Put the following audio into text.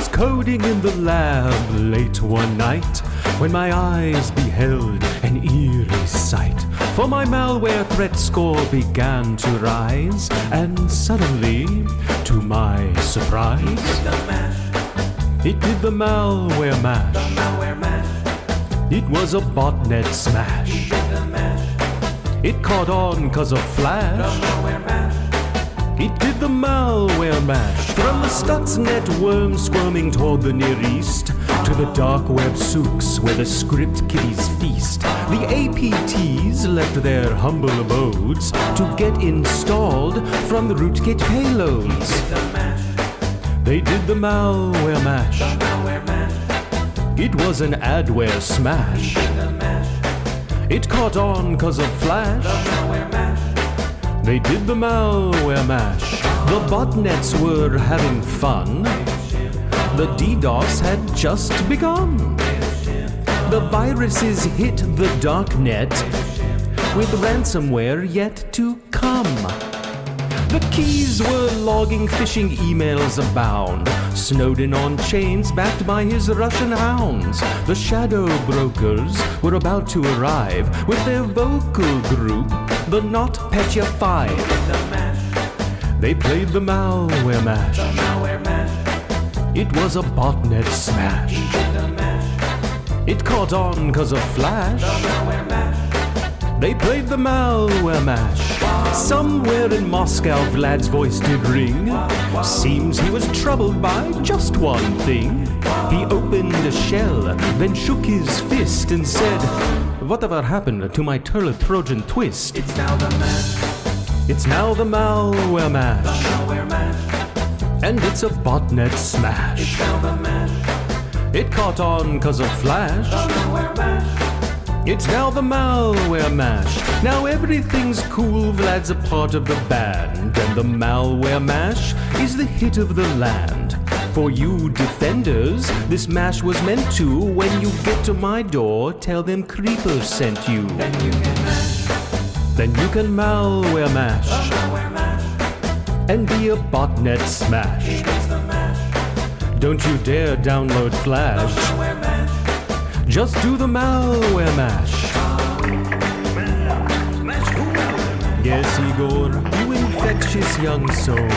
was coding in the lab late one night when my eyes beheld an eerie sight. For my malware threat score began to rise, and suddenly, to my surprise, it did the malware mash. It was a botnet smash. It caught on 'cause of flash. It did the malware mash. From the Stuxnet worm squirming toward the Near East to the dark web souqs where the script kiddies feast. The APTs left their humble abodes to get installed from the rootkit payloads. They did the malware mash. It was an adware smash. It caught on 'cause of flash. They did the malware mash. The botnets were having fun. The DDoS had just begun. The viruses hit the darknet with ransomware yet to come. The keys were logging phishing emails abound. Snowden on chains backed by his Russian hounds. The shadow brokers were about to arrive with their vocal group, the NotPetya 5. They played the malware mash. It was a botnet smash. It caught on 'cause of flash. They played the malware mash. Somewhere in Moscow, Vlad's voice did ring. Seems he was troubled by just one thing. He opened a shell, then shook his fist and said, "Whatever happened to my Trojan twist?" It's now the mash. It's now the malware mash. Malware mash. And it's a botnet smash. It's now the mash. It caught on 'cause of flash. Malware mash. It's now the malware mash. Now everything's cool, Vlad's a part of the band, and the malware mash is the hit of the land. For you defenders, this mash was meant to, when you get to my door, tell them Creeper sent you. Then you can mash. Then you can malware mash. Malware mash. And be a botnet smash. It's the mash. Don't you dare download Flash. Malware mash. Just do the malware mash. Yes, Igor, you infectious young soul.